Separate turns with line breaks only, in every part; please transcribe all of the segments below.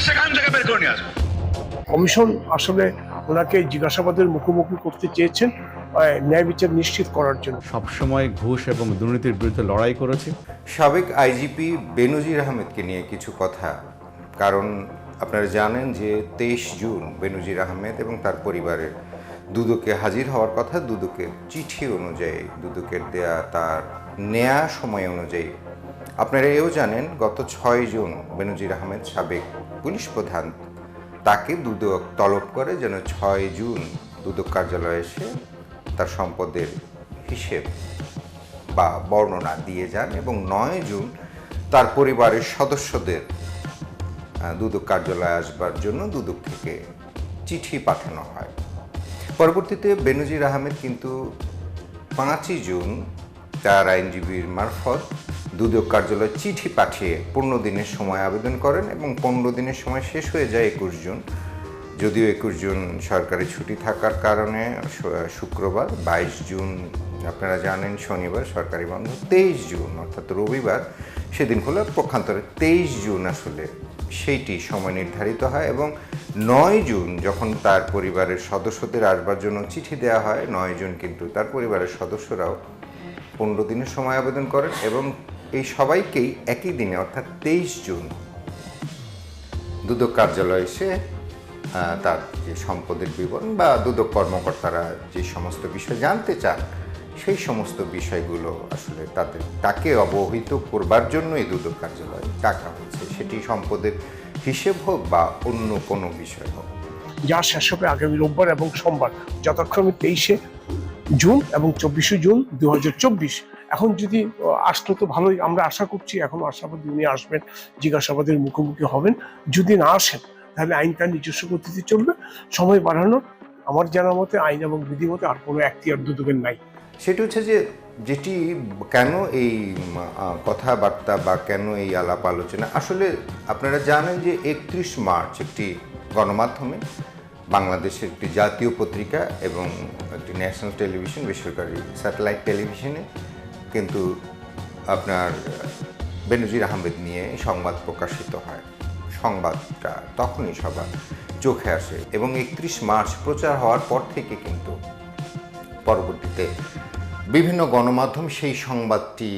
সেখান থেকে বের করে নিয়ে আসবো।
কমিশন আসলে ওনাকে জিজ্ঞাসাবাদের মুখোমুখি করতে চেয়েছেন ন্যায় বিচার নিশ্চিত করার জন্য।
সবসময় ঘুষ এবং দুর্নীতির বিরুদ্ধে লড়াই করেছে।
সাবেক আইজিপি বেনজির আহমেদকে নিয়ে কিছু কথা, কারণ আপনারা জানেন যে 23 জুন বেনজির আহমেদ এবং তার পরিবারের দুদকে হাজির হওয়ার কথা। দুদকের চিঠি অনুযায়ী, দুদকের দেয়া তার নেয়া সময় অনুযায়ী আপনারা এও জানেন গত 6 জুন বেনজির আহমেদ সাবেক পুলিশ প্রধান তাকে দুদক তলব করে যেন 6 জুন দুদক কার্যালয়ে এসে তার সম্পদের হিসেব বা বর্ণনা দিয়ে যান এবং 9 জুন তার পরিবারের সদস্যদের দুদক কার্যালয়ে আসবার জন্য দুদক থেকে চিঠি পাঠানো হয়। পরবর্তীতে বেনজির আহমেদ কিন্তু 5 জুন তার আইনজীবীর মারফত দুদক কার্যালয়ে চিঠি পাঠিয়ে 15 দিনের সময় আবেদন করেন এবং 15 দিনের সময় শেষ হয়ে যায় 21 জুন। যদিও 21 জুন সরকারি ছুটি থাকার কারণে শুক্রবার, 22 জুন আপনারা জানেন শনিবার সরকারি বন্ধ, 23 জুন অর্থাৎ রবিবার সেদিন হলো পক্ষান্তরে 23 জুন আসলে সেইটি সময় নির্ধারিত হয় এবং 9 জুন যখন তার পরিবারের সদস্যদের আসবার জন্য চিঠি দেওয়া হয়, 9 জুন কিন্তু তার পরিবারের সদস্যরাও 15 দিনের সময় আবেদন করেন এবং এই সবাইকেই একই দিনে অর্থাৎ 23 জুন দুদক কার্যালয়ে এসে তার যে সম্পদের বিবরণ বা দুদক কর্মকর্তারা যে সমস্ত বিষয় জানতে চান সেই সমস্ত বিষয়গুলো আসলে তাকে অবহিত করবার জন্যই দুদক কার্যালয়ে ডাকা হয়েছে, সেটি সম্পদের হিসেব হোক বা অন্য কোনো বিষয় হোক।
যা শেষ হবে আগামী রোববার এবং সোমবার, যথাক্রমে 23 জুন এবং 24 জুন 2024। এখন যদি আসলে তো ভালোই, আমরা আশা করছি, এখনো আশাবাদী উনি আসবেন, জিজ্ঞাসাবাদের মুখোমুখি হবেন। যদি না আসেন তাহলে আইন তার নিজস্ব গতিতে চলবে। সময় বাড়ানোর আমার জানা মতে আইন এবং বিধিমতে আর কোনো এখতিয়ার দুদকের নাই।
সেটি হচ্ছে যে যেটি কেন এই কথাবার্তা বা কেন এই আলাপ আলোচনা, আসলে আপনারা জানেন যে 31 মার্চ একটি গণমাধ্যমে বাংলাদেশের একটি জাতীয় পত্রিকা এবং একটি ন্যাশনাল টেলিভিশন, বেসরকারি স্যাটেলাইট টেলিভিশনে কিন্তু আপনার বেনজির আহমেদ নিয়ে সংবাদ প্রকাশিত হয়। সংবাদটা তখনই সবার চোখে আসে এবং 31 মার্চ প্রচার হওয়ার পর থেকে কিন্তু পরবর্তীতে বিভিন্ন গণমাধ্যম সেই সংবাদটি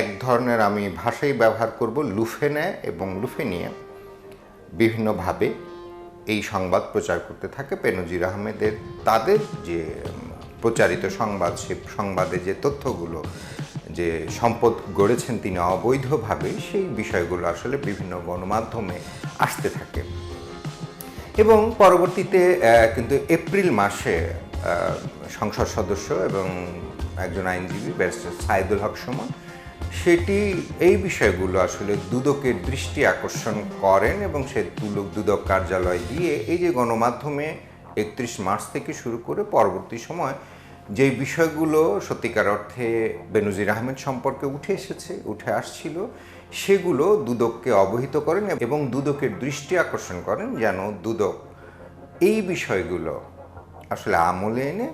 এক ধরনের, আমি ভাষাই ব্যবহার করব, লুফে নেয় এবং লুফে নিয়ে বিভিন্নভাবে এই সংবাদ প্রচার করতে থাকে। বেনজির আহমেদের তাদের যে প্রচারিত সংবাদ, সে সংবাদে যে তথ্যগুলো, যে সম্পদ গড়েছেন তিনি অবৈধভাবে, সেই বিষয়গুলো আসলে বিভিন্ন গণমাধ্যমে আসতে থাকে এবং পরবর্তীতে কিন্তু এপ্রিল মাসে সংসদ সদস্য এবং একজন আইনজীবী ব্যারিস্টার সাইদুল হক সুমন সেটি এই বিষয়গুলো আসলে দুদকের দৃষ্টি আকর্ষণ করেন এবং সে দুদক কার্যালয় দিয়ে এই যে গণমাধ্যমে 31 মার্চ থেকে শুরু করে পরবর্তী সময় যে বিষয়গুলো সত্যিকার অর্থে বেনজির আহমেদ সম্পর্কে উঠে আসছিল সেগুলো দুদককে অবহিত করেন এবং দুদকের দৃষ্টি আকর্ষণ করেন যেন দুদক এই বিষয়গুলো আসলে আমলে এনে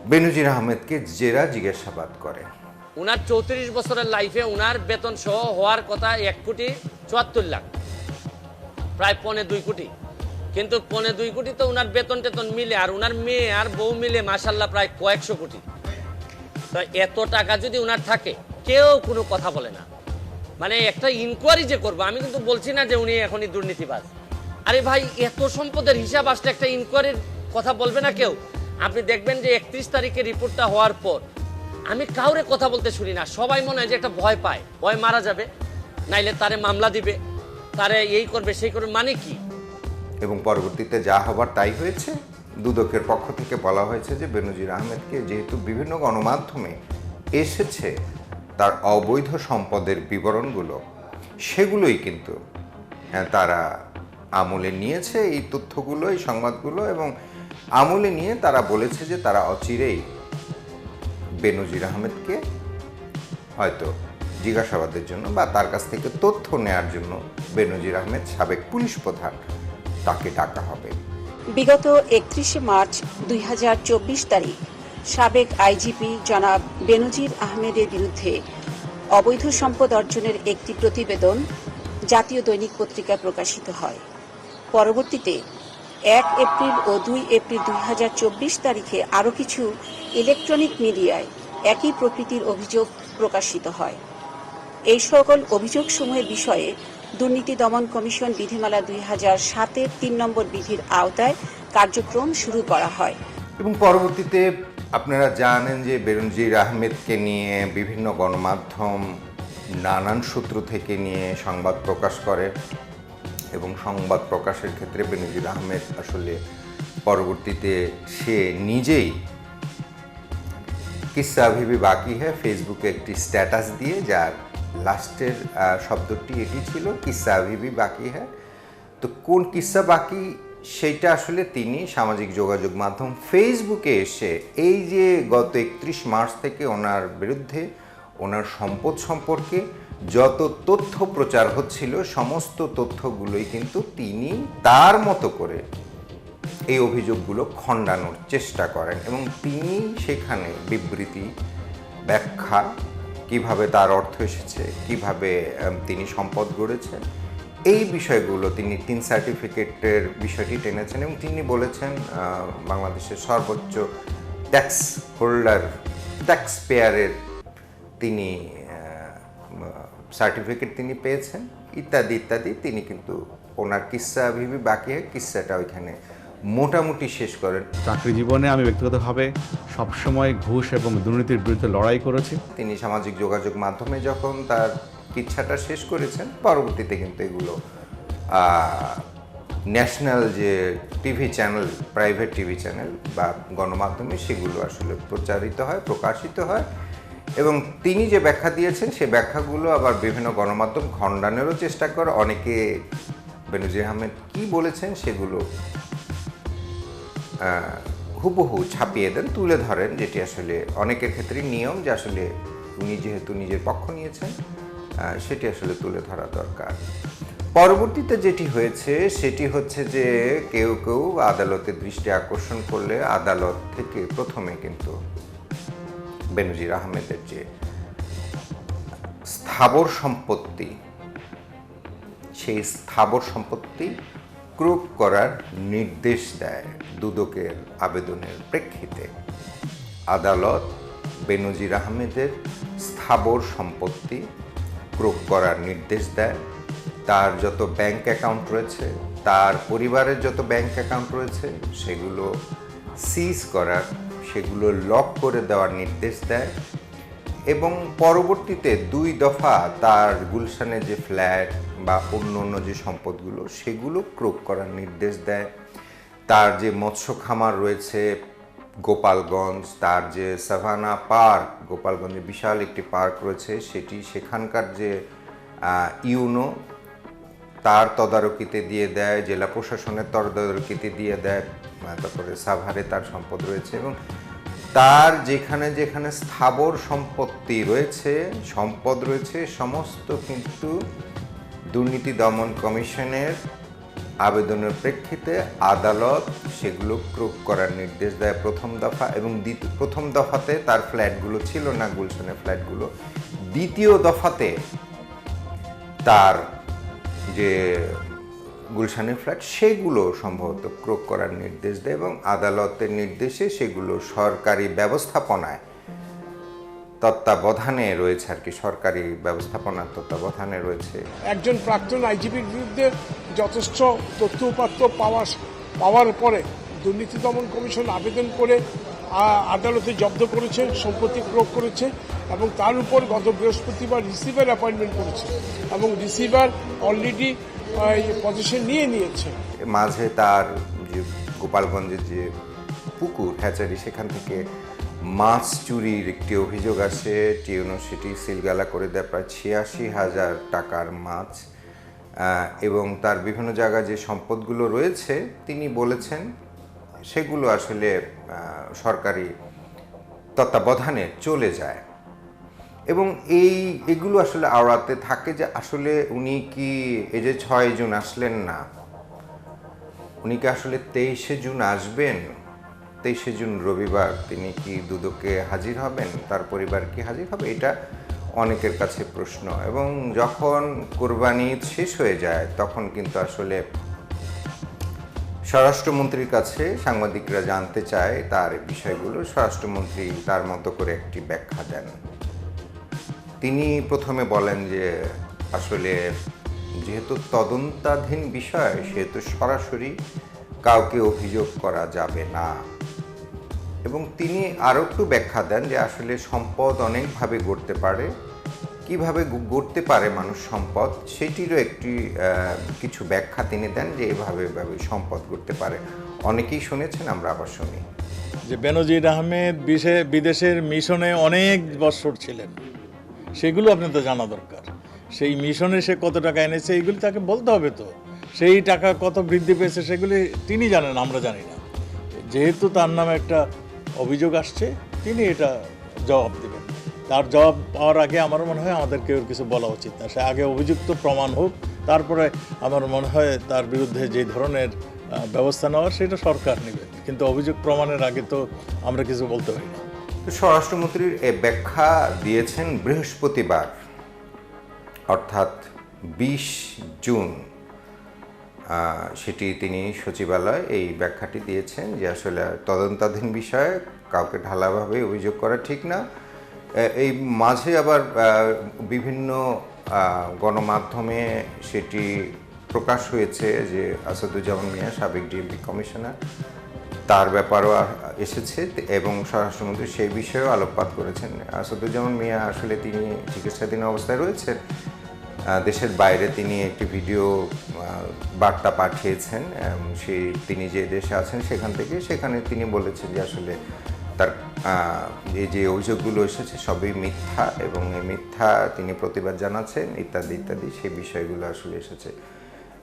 বেনজির আহমেদকে জেরা জিজ্ঞাসাবাদ করে।
উনার 34 বছরের লাইফে উনার বেতন সহ হওয়ার কথা 1,74,00,000, প্রায় 1.25 কোটি, কিন্তু 1.25 কোটি তো উনার বেতন টেতন মিলে আর উনার মেয়ে আর বউ মিলে মাশাল্লাহ প্রায় কয়েকশো কোটি। তো এত টাকা যদি উনার থাকে কেউ কোনো কথা বলে না, মানে একটা ইনকোয়ারি যে করবো, আমি কিন্তু বলছি না যে উনি এখনই দুর্নীতিবাজ। আরে ভাই, এত সম্পদের হিসাব আসলে একটা ইনকোয়ারির কথা বলবে না কেউ? আপনি দেখবেন যে 31 তারিখে রিপোর্টটা হওয়ার পর আমি কাউরে কথা বলতে শুনি না, সবাই মনে হয় যে একটা ভয় পায়, ভয় মারা যাবে, নাইলে তারে মামলা দিবে, তারে এই করবে সেই করবে, মানে কি?
এবং পরবর্তীতে যা হবার তাই হয়েছে। দুদকের পক্ষ থেকে বলা হয়েছে যে বেনজির আহমেদকে যেহেতু বিভিন্ন গণমাধ্যমে এসেছে তার অবৈধ সম্পদের বিবরণগুলো, সেগুলোই কিন্তু তারা আমলে নিয়েছে, এই তথ্যগুলো, এই সংবাদগুলো, এবং আমলে নিয়ে তারা বলেছে যে তারা অচিরেই বেনজির আহমেদকে হয়তো জিজ্ঞাসাবাদের জন্য বা তার কাছ থেকে তথ্য নেয়ার জন্য বেনজির আহমেদ সাবেক পুলিশ প্রধান তাকে ডাকা হবে।
বিগত 31 মার্চ 2024 তারিখ সাবেক আইজিপি জনাব বেনজির আহমেদের বিরুদ্ধে অবৈধ সম্পদ অর্জনের একটি প্রতিবেদন জাতীয় দৈনিক পত্রিকায় প্রকাশিত হয়। পরবর্তীতে 1 এপ্রিল ও 2 এপ্রিল 2024 তারিখে আরও কিছু ইলেকট্রনিক মিডিয়ায় একই প্রকৃতির অভিযোগ প্রকাশিত হয়। এই সকল অভিযোগসমূহের বিষয়ে দুর্নীতি দমন কমিশন বিধিমালা 2007-এর 3 নম্বর বিধির আওতায় কার্যক্রম শুরু করা হয়।
এবং পরবর্তীতে আপনারা জানেন যে বেনজির আহমেদকে নিয়ে বিভিন্ন গণমাধ্যম নানান সূত্র থেকে নিয়ে সংবাদ প্রকাশ করে এবং সংবাদ প্রকাশের ক্ষেত্রে বেনজির আহমেদ আসলে পরবর্তীতে সে নিজেই কিস্সা আভি বাকি হ্যাঁ ফেসবুকে একটি স্ট্যাটাস দিয়ে, যার লাস্টের শব্দটি এটি ছিল কিস্সা আভি বাকি হ্যাঁ। তো কোন কিস্সা বাকি সেইটা আসলে তিনি সামাজিক যোগাযোগ মাধ্যম ফেসবুকে এসে এই যে গত 31 মার্চ থেকে ওনার বিরুদ্ধে ওনার সম্পদ সম্পর্কে যত তথ্য প্রচার হচ্ছিল সমস্ত তথ্যগুলোই কিন্তু তিনি তার মতো করে এই অভিযোগগুলো খণ্ডানোর চেষ্টা করেন এবং তিনি সেখানে বিবৃতি ব্যাখ্যা কিভাবে তার অর্থ এসেছে, কিভাবে তিনি সম্পদ গড়েছেন, এই বিষয়গুলো তিনি 3 সার্টিফিকেটের বিষয়টি টেনেছেন এবং তিনি বলেছেন বাংলাদেশের সর্বোচ্চ ট্যাক্স হোল্ডার ট্যাক্স পেয়ারের তিনি সার্টিফিকেট তিনি পেয়েছেন ইত্যাদি ইত্যাদি। তিনি কিন্তু ওনার কিস্সা আভি বাকি কিস্সাটা ওইখানে মোটামুটি শেষ করেন।
চাকরি জীবনে আমি ব্যক্তিগতভাবে সবসময় ঘুষ এবং দুর্নীতির বিরুদ্ধে লড়াই করেছি।
তিনি সামাজিক যোগাযোগ মাধ্যমে যখন তার কিচ্ছাটা শেষ করেছেন, পরবর্তীতে কিন্তু এগুলো ন্যাশনাল যে TV channel, private TV channel বা গণমাধ্যমে সেগুলো আসলে প্রচারিত হয়, প্রকাশিত হয় এবং তিনি যে ব্যাখ্যা দিয়েছেন সে ব্যাখ্যাগুলো আবার বিভিন্ন গণমাধ্যম খণ্ডানোরও চেষ্টা করে। অনেকে বেনজির আহমেদ কী বলেছেন সেগুলো হুবহু ছাপিয়ে দেন, তুলে ধরেন, যেটি আসলে অনেকের ক্ষেত্রে নিয়ম যে আসলে উনি যেহেতু নিজের পক্ষ নিয়েছেন সেটি আসলে তুলে ধরা দরকার। পরবর্তীতে যেটি হয়েছে সেটি হচ্ছে যে কেউ কেউ আদালতের দৃষ্টি আকর্ষণ করলে আদালত থেকে প্রথমে কিন্তু বেনজির আহমেদের যে স্থাবর সম্পত্তি সেই স্থাবর সম্পত্তি ক্রোপ করার নির্দেশ দেয়। দুদকের আবেদনের প্রেক্ষিতে আদালত বেনজির আহমেদের স্থাবর সম্পত্তি ক্রোপ করার নির্দেশ দেয়। তার যত ব্যাংক অ্যাকাউন্ট রয়েছে, তার পরিবারের যত ব্যাংক অ্যাকাউন্ট রয়েছে সেগুলো সিজ করার, সেগুলো লক করে দেওয়ার নির্দেশ দেয় এবং পরবর্তীতে 2 দফা তার গুলশানে যে ফ্ল্যাট বা অন্য যে সম্পদগুলো সেগুলো ক্রোপ করার নির্দেশ দেয়। তার যে মৎস্য খামার রয়েছে গোপালগঞ্জ, তার যে সাভানা পার্ক, গোপালগঞ্জে বিশাল একটি পার্ক রয়েছে, সেটি সেখানকার যে ইউনো তার তদারকিতে দিয়ে দেয়, জেলা প্রশাসনের তদারকিতে দিয়ে দেয়। তারপরে সাভারে তার সম্পদ রয়েছে এবং তার যেখানে যেখানে স্থাবর সম্পত্তি রয়েছে, সম্পদ রয়েছে, সমস্ত কিন্তু দুর্নীতি দমন কমিশনের আবেদনের প্রেক্ষিতে আদালত সেগুলো ক্রোপ করার নির্দেশ দেয় প্রথম দফা এবং প্রথম দফাতে তার ফ্ল্যাটগুলো ছিল না, গুলশানের ফ্ল্যাটগুলো। দ্বিতীয় দফাতে তার যে গুলশানের ফ্ল্যাট সেগুলো সম্ভবত ক্রোপ করার নির্দেশ দেয় এবং আদালতের নির্দেশে সেগুলো সরকারি ব্যবস্থাপনায় তত্ত্বাবধানে রয়েছে আর কি, সরকারি ব্যবস্থাপনার তত্ত্বাবধানে রয়েছে।
একজন প্রাক্তন আইজিপির বিরুদ্ধে যথেষ্ট তথ্য উপাত্ত পাওয়ার পরে দুর্নীতি দমন কমিশন আবেদন করে আদালতে জব্দ করেছে, সম্পত্তি ক্রোপ করেছে এবং তার উপর গত বৃহস্পতিবার রিসিভার অ্যাপয়েন্টমেন্ট করেছে এবং রিসিভার অলরেডি পজিশন নিয়েছে।
মাঝে তার যে গোপালগঞ্জের যে পুকুর হ্যাচারি সেখান থেকে মাছ চুরির একটি অভিযোগ আসে, টিউনো সেটি সিলগালা করে দেয় প্রায় 86,000 টাকার মাছ এবং তার বিভিন্ন জায়গায় যে সম্পদগুলো রয়েছে তিনি বলেছেন সেগুলো আসলে সরকারি তত্ত্বাবধানে চলে যায় এবং এগুলো আসলে আওড়াতে থাকে যে আসলে উনি কি এই যে 6 জুন আসলেন না, উনি কি আসলে 23শে জুন আসবেন? 23শে জুন রবিবার তিনি কি দুদকে হাজির হবেন? তার পরিবার কি হাজির হবে? এটা অনেকের কাছে প্রশ্ন। এবং যখন কোরবানি ঈদ শেষ হয়ে যায় তখন কিন্তু আসলে স্বরাষ্ট্রমন্ত্রীর কাছে সাংবাদিকরা জানতে চায় তার এই বিষয়গুলো। স্বরাষ্ট্রমন্ত্রী তার মতো করে একটি ব্যাখ্যা দেন। তিনি প্রথমে বলেন যে আসলে যেহেতু তদন্তাধীন বিষয় সেহেতু সরাসরি কাউকে অভিযোগ করা যাবে না। এবং তিনি আরও একটু ব্যাখ্যা দেন যে আসলে সম্পদ অনেকভাবে গড়তে পারে, কিভাবে গড়তে পারে মানুষ সম্পদ সেটিরও একটি কিছু ব্যাখ্যা তিনি দেন যে এভাবে সম্পদ গড়তে পারে। অনেকেই শুনেছেন, আমরা আবার শুনি।
যে বেনজির আহমেদ বিদেশের মিশনে অনেক বছর ছিলেন, সেগুলো আপনাদের জানা দরকার। সেই মিশনে সে কত টাকা এনেছে এইগুলি তাকে বলতে হবে। তো সেই টাকা কত বৃদ্ধি পেয়েছে সেগুলি তিনি জানেন, আমরা জানি না। যেহেতু তার নামে একটা অভিযোগ আসছে তিনি এটা জবাব দেবেন। তার জবাব পাওয়ার আগে আমার মনে হয় আমাদের কেউ কিছু বলা উচিত না। সে আগে অভিযুক্ত প্রমাণ হোক, তারপরে আমার মনে হয় তার বিরুদ্ধে যে ধরনের ব্যবস্থা নেওয়ার সেটা সরকার নেবে, কিন্তু অভিযোগ প্রমাণের আগে তো আমরা কিছু বলতে পারি না।
স্বরাষ্ট্রমন্ত্রীর এ ব্যাখ্যা দিয়েছেন বৃহস্পতিবার, অর্থাৎ 20 জুন। সেটি তিনি সচিবালয় এই ব্যাখ্যাটি দিয়েছেন যে আসলে তদন্তাধীন বিষয়ে কাউকে ঢালাভাবে অভিযোগ করা ঠিক না। এই মাঝে আবার বিভিন্ন গণমাধ্যমে সেটি প্রকাশ হয়েছে যে আসাদুজ্জামান মিয়া, সাবেক ডিএমপি কমিশনার, তার ব্যাপারও এসেছে এবং স্বরাষ্ট্রমন্ত্রী সেই বিষয়েও আলোকপাত করেছেন। আসাদুজ্জামান মিয়া আসলে তিনি চিকিৎসাধীন অবস্থায় রয়েছেন। দেশের বাইরে তিনি একটি ভিডিও বার্তা পাঠিয়েছেন তিনি যে দেশে আছেন সেখানে তিনি বলেছেন যে আসলে তার যে অভিযোগগুলো এসেছে সবই মিথ্যা এবং এই মিথ্যা তিনি প্রতিবাদ জানাচ্ছেন ইত্যাদি ইত্যাদি, সেই বিষয়গুলো আসলে এসেছে।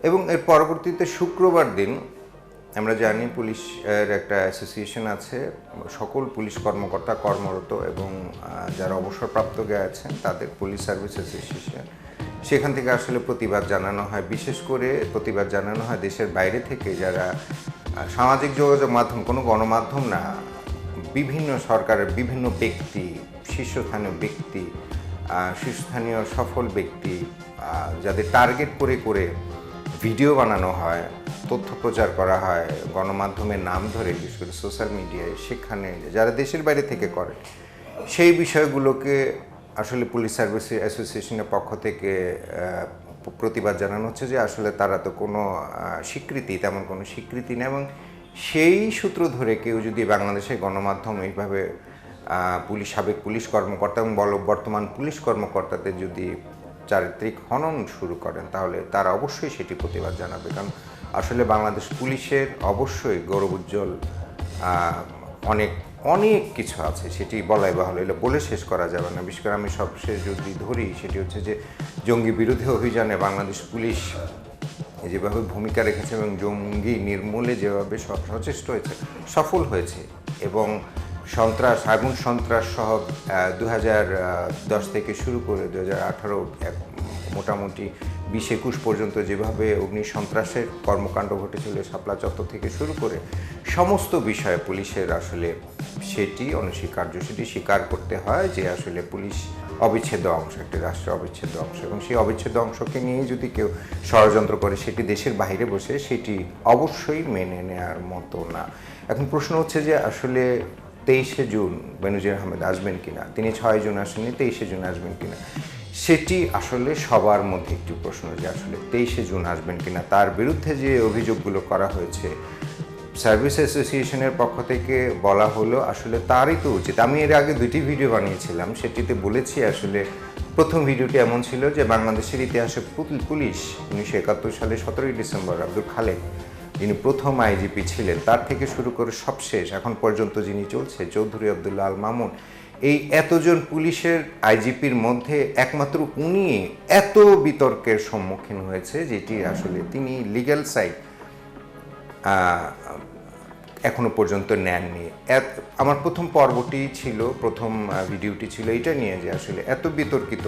এবং এর পরবর্তীতে শুক্রবার দিন আমরা জানি পুলিশের একটা অ্যাসোসিয়েশন আছে, সকল পুলিশ কর্মকর্তা কর্মরত এবং যারা অবসরপ্রাপ্ত আছেন তাদের পুলিশ সার্ভিস অ্যাসোসিয়েশন, সেখান থেকে আসলে প্রতিবাদ জানানো হয়। বিশেষ করে প্রতিবাদ জানানো হয় দেশের বাইরে থেকে যারা সামাজিক যোগাযোগ মাধ্যম, কোনো গণমাধ্যম না, বিভিন্ন সরকারের বিভিন্ন ব্যক্তি, শীর্ষস্থানীয় ব্যক্তি, শীর্ষস্থানীয় সফল ব্যক্তি যাদের টার্গেট করে করে ভিডিও বানানো হয়, তথ্য প্রচার করা হয় গণমাধ্যমের নাম ধরে, বিশেষ করে সোশ্যাল মিডিয়ায়, সেখানে যারা দেশের বাইরে থেকে করে সেই বিষয়গুলোকে আসলে পুলিশ সার্ভিস অ্যাসোসিয়েশনের পক্ষ থেকে প্রতিবাদ জানানো হচ্ছে যে আসলে তারা তো কোনো তেমন কোনো স্বীকৃতি নেই। এবং সেই সূত্র ধরে কেউ যদি বাংলাদেশের গণমাধ্যম এইভাবে সাবেক পুলিশ কর্মকর্তা এবং বর্তমান পুলিশ কর্মকর্তাদের যদি চারিত্রিক হনন শুরু করেন তাহলে তারা অবশ্যই সেটি প্রতিবাদ জানাবে। কারণ আসলে বাংলাদেশ পুলিশের অবশ্যই গৌরবোজ্জ্বল অনেক অনেক কিছু আছে, সেটি বলাই বাহুল্য, এগুলো বলে শেষ করা যাবে না। বিশেষ করে আমি সবশেষ যদি ধরি সেটি হচ্ছে যে জঙ্গি বিরোধী অভিযানে বাংলাদেশ পুলিশ যেভাবে ভূমিকা রেখেছে এবং জঙ্গি নির্মূলে যেভাবে সচেষ্ট হয়েছে, সফল হয়েছে। এবং আগুন সন্ত্রাস সহ 2010 থেকে শুরু করে 2018 মোটামুটি 20-21 পর্যন্ত যেভাবে অগ্নি সন্ত্রাসের কর্মকাণ্ড ঘটেছিল শাপলা চত্বর থেকে শুরু করে সমস্ত বিষয়ে পুলিশের আসলে সেটি অনস্বীকার্য, সেটি স্বীকার করতে হয় যে আসলে পুলিশ অবিচ্ছেদ্য অংশ, একটি রাষ্ট্রের অবিচ্ছেদ্য অংশ। এবং সেই অবিচ্ছেদ্য অংশকে নিয়ে যদি কেউ ষড়যন্ত্র করে সেটি দেশের বাইরে বসে, সেটি অবশ্যই মেনে নেওয়ার মতো না। এখন প্রশ্ন হচ্ছে যে আসলে 23শে জুন বেনজির আহমেদ আসবেন কিনা, তিনি 6 জুন আসেননি, 23শে জুন আসবেন কিনা, সেটি আসলে সবার মধ্যে একটি প্রশ্ন যে আসলে 23শে জুন আসবেন কিনা। তার বিরুদ্ধে যে অভিযোগগুলো করা হয়েছে সার্ভিস অ্যাসোসিয়েশনের পক্ষ থেকে বলা হলো আসলে তারই তো উচিত। আমি এর আগে 2টি ভিডিও বানিয়েছিলাম, সেটিতে বলেছি আসলে প্রথম ভিডিওটি এমন ছিল যে বাংলাদেশের ইতিহাসে পুলিশ 1971 সালে 17ই ডিসেম্বর আব্দুল খালেক, যিনি প্রথম আইজিপি ছিলেন, তার থেকে শুরু করে সবশেষ এখন পর্যন্ত যিনি চলছে চৌধুরী আবদুল্লাহ আল মামুন, এই এতজন পুলিশের আইজিপির মধ্যে একমাত্র উনি এত বিতর্কের সম্মুখীন হয়েছে যেটি আসলে তিনি লিগ্যাল সাইড এখনো পর্যন্ত নেননি। আমার প্রথম পর্বটি ছিল, প্রথম ভিডিওটি ছিল এটা নিয়ে যে আসলে এত বিতর্কিত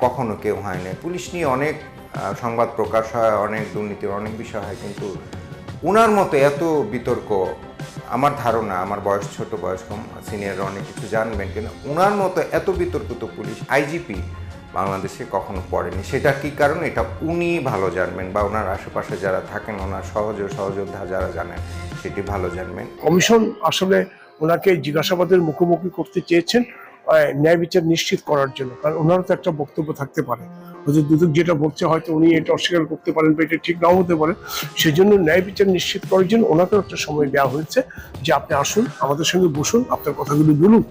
কখনো কেউ হয় না। পুলিশ নিয়ে অনেক সংবাদ প্রকাশ হয়, অনেক দুর্নীতির অনেক বিষয় হয়, কিন্তু ওনার মতো এত বিতর্ক আমার ধারণা, আমার বয়স ছোট, বয়স কম, সিনিয়ররা অনেক কিছু জানবেন, কিন্তু ওনার মতো এত বিতর্কিত পুলিশ আইজিপি বাংলাদেশে কখনো পড়েনি। সেটা কী কারণ, এটা উনি ভালো জানবেন, বা ওনার আশেপাশে যারা থাকেন, ওনার সহযোদ্ধা যারা জানেন, সেটি ভালো জানবেন।
কমিশন আসলে ওনাকে জিজ্ঞাসাবাদের মুখোমুখি করতে চেয়েছেন ন্যায় বিচার নিশ্চিত করার জন্য, কারণ ওনারও তো একটা বক্তব্য থাকতে পারে। হয়তো দুদক যেটা বলছে হয়তো উনি এটা অস্বীকার করতে পারেন বা এটা ঠিক নাও হতে পারে। সেই জন্য ন্যায় বিচার নিশ্চিত করার জন্য ওনাকেও একটা সময় দেওয়া হয়েছে যে আপনি আসুন, আমাদের সঙ্গে বসুন, আপনার কথাগুলো বলুন।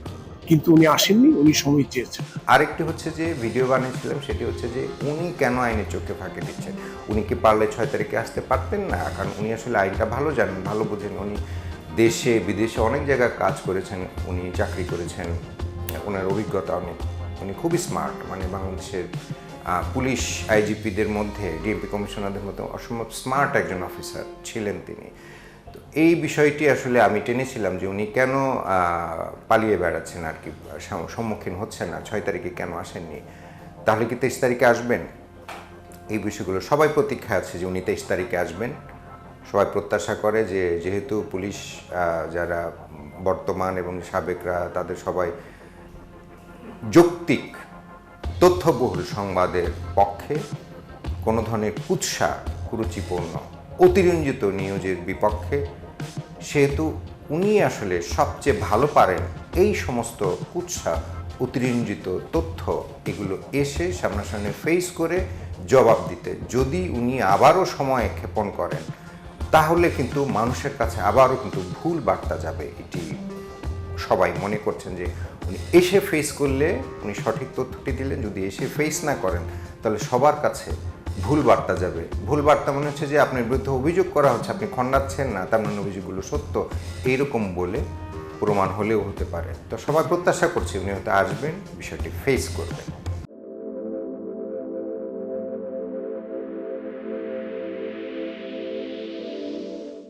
কিন্তু উনি আসেননি, উনি সময় চেয়েছেন।
আরেকটি হচ্ছে যে ভিডিও বানিয়েছিলাম, সেটি হচ্ছে যে উনি কেন আইনের চোখে ফাঁকি দিচ্ছেন। উনি কি পারলে 6 তারিখে আসতে পারতেন না? কারণ উনি আসলে আইনটা ভালো জানেন, ভালো বোঝেন। উনি দেশে বিদেশে অনেক জায়গায় কাজ করেছেন, উনি চাকরি করেছেন, ওনার অভিজ্ঞতা অনেক, উনি খুবই স্মার্ট। মানে বাংলাদেশের পুলিশ আইজিপিদের মধ্যে, ডিএমপি কমিশনারদের মধ্যে অসম্ভব স্মার্ট একজন অফিসার ছিলেন তিনি। তো এই বিষয়টি আসলে আমি টেনেছিলাম যে উনি কেন পালিয়ে বেড়াচ্ছেন আর কি, সম্মুখীন হচ্ছেন না, 6 তারিখে কেন আসেননি। তাহলে কি 23 তারিখে আসবেন? এই বিষয়গুলো সবাই প্রতীক্ষায় আছে যে উনি 23 তারিখে আসবেন। সবাই প্রত্যাশা করে যে যেহেতু পুলিশ যারা বর্তমান এবং সাবেকরা, তাদের সবাই যৌক্তিক তথ্যবহুল সংবাদের পক্ষে, কোনো ধরনের কুৎসা, কুরুচিপূর্ণ অতিরঞ্জিত নিউজের বিপক্ষে, সেহেতু উনি আসলে সবচেয়ে ভালো পারেন এই সমস্ত কুৎসা, অতিরঞ্জিত তথ্য এগুলো এসে সামনাসামনি ফেস করে জবাব দিতে। যদি উনি আবারও সময় ক্ষেপণ করেন, তাহলে কিন্তু মানুষের কাছে আবারও কিন্তু ভুল বার্তা যাবে। এটি সবাই মনে করছেন যে উনি এসে ফেস করলে উনি সঠিক তথ্যটি দিলেন, যদি এসে ফেস না করেন তাহলে সবার কাছে ভুল বার্তা যাবে। ভুল বার্তা মনে হচ্ছে যে আপনার বিরুদ্ধে অভিযোগ করা হচ্ছে, আপনি খণ্ডাচ্ছেন না, তার মানে অভিযোগগুলো সত্য, এইরকম বলে প্রমাণ হলেও হতে পারে। তো সবাই প্রত্যাশা করছে উনি হয়তো আসবেন, বিষয়টি ফেস করবেন।